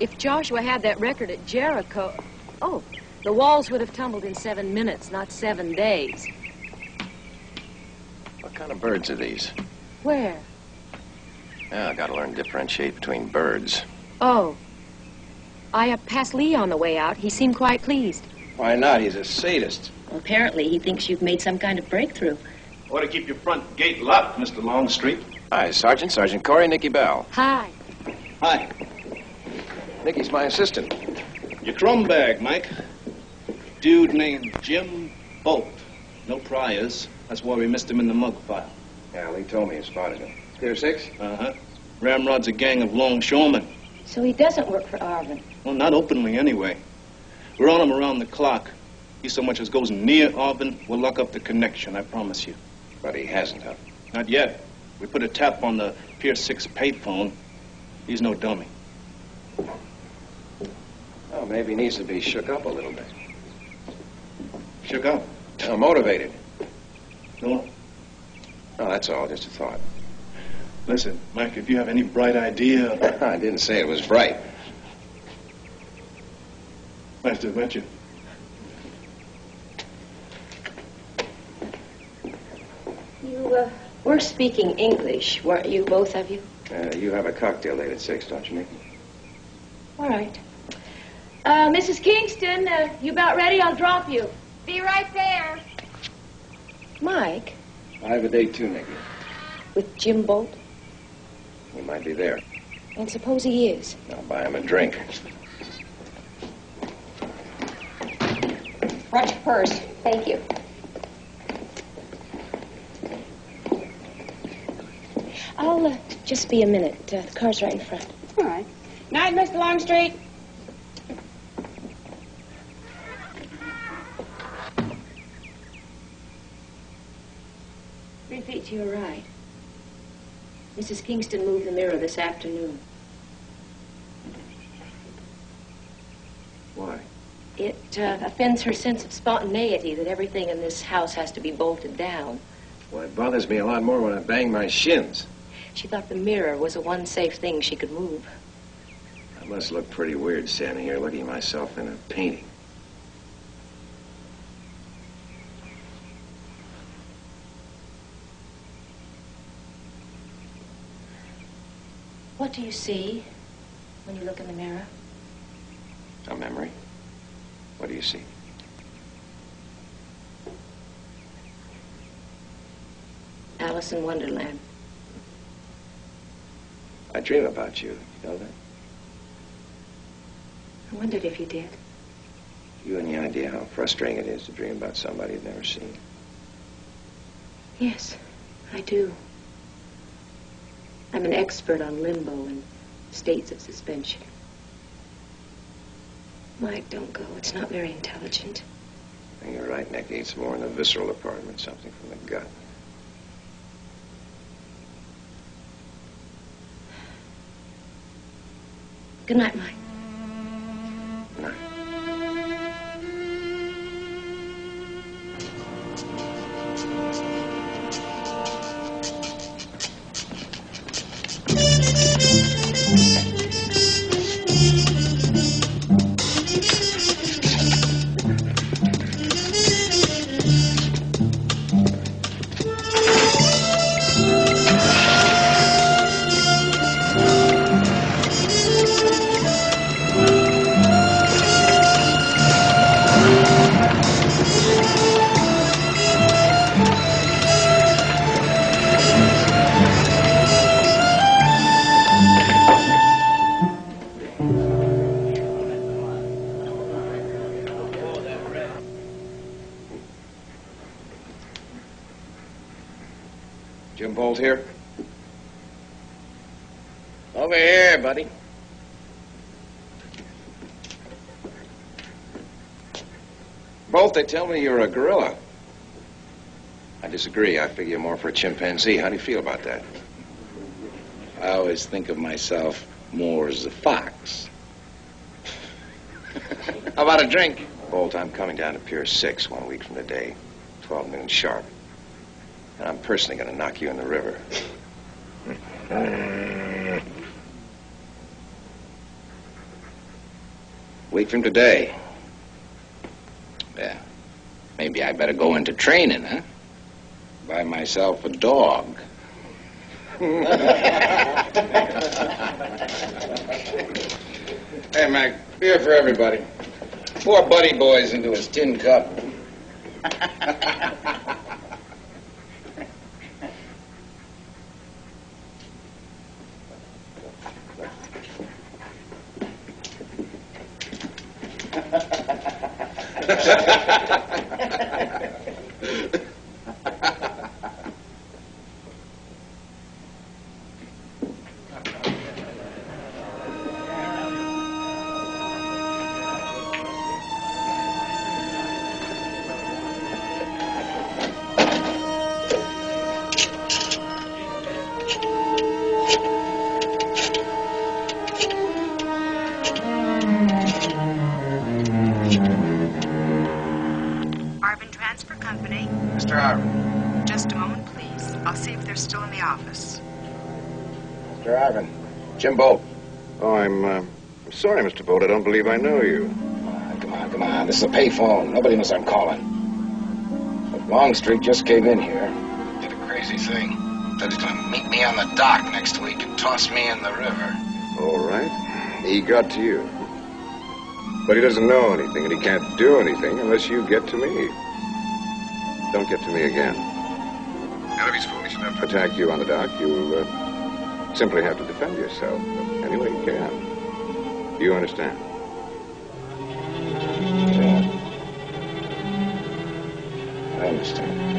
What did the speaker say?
If Joshua had that record at Jericho... Oh, the walls would have tumbled in 7 minutes, not 7 days. What kind of birds are these? Where? Yeah, I gotta learn to differentiate between birds. Oh. I passed Lee on the way out. He seemed quite pleased. Why not? He's a sadist. Well, apparently, he thinks you've made some kind of breakthrough. Ought to keep your front gate locked, Mr. Longstreet. Hi, Sergeant. Sergeant Corey, Nicky Bell. Hi. Hi. Nicky's my assistant. Your crumb bag, Mike. Dude named Jim Bolt. No priors. That's why we missed him in the mug file. Yeah, Lee told me you spotted him. Pier 6? Uh-huh. Ramrod's a gang of longshoremen. So he doesn't work for Arvin. Well, not openly, anyway. We're on him around the clock. He so much as goes near Arvin, we'll lock up the connection, I promise you. But he hasn't, huh? Not yet. We put a tap on the Pier 6 payphone. He's no dummy. Oh, maybe he needs to be shook up a little bit. Shook up? Motivated. No? No, that's all. Just a thought. Listen, Mike, if you have any bright idea... I didn't say it was bright. Nice to meet you. You were speaking English, weren't you, both of you? You have a cocktail late at 6, don't you, Nicky? All right. Mrs. Kingston, you about ready? I'll drop you. Be right there. Mike? I have a date, too, Nicky. With Jim Bolt? He might be there. And suppose he is? I'll buy him a drink. Watch your purse. Thank you. I'll just be a minute. The car's right in front. All right. Night, Mr. Longstreet. 3 feet to your right. Mrs. Kingston moved the mirror this afternoon. Why? It offends her sense of spontaneity that everything in this house has to be bolted down. Well, it bothers me a lot more when I bang my shins. She thought the mirror was the one safe thing she could move. I must look pretty weird standing here looking at myself in a painting. What do you see when you look in the mirror? A memory. What do you see? Alice in Wonderland. I dream about you. You know that? I wondered if you did. You any idea how frustrating it is to dream about somebody you've never seen? Yes, I do. I'm an expert on limbo and states of suspension. Mike, don't go. It's not very intelligent. And you're right, Nicky. It's more in the visceral department, something from the gut. Good night, Mike. Good night. Jim Bolt here? Over here, buddy. Bolt, they tell me you're a gorilla. I disagree. I figure you're more for a chimpanzee. How do you feel about that? I always think of myself more as a fox. How about a drink? Bolt, I'm coming down to Pier 6 1 week from today, 12 noon sharp. And I'm personally going to knock you in the river. Week from today. Yeah. Maybe I better go into training, huh? Buy myself a dog. Hey, Mac, beer for everybody. 4 buddy boys into his tin cup. Transfer Company. Mr. Arvin. Just a moment, please. I'll see if they're still in the office. Mr. Arvin. Jim Bolt. Oh, I'm sorry, Mr. Bolt. I don't believe I know you. Come on. This is a payphone. Nobody knows I'm calling. But Longstreet just came in here. Did a crazy thing. Said he's going to meet me on the dock next week and toss me in the river. All right. He got to you. But he doesn't know anything, and he can't do anything unless you get to me. Don't get to me again. And if he's foolish enough to attack you on the dock, you'll simply have to defend yourself any way you can. Do you understand? Yeah. I understand.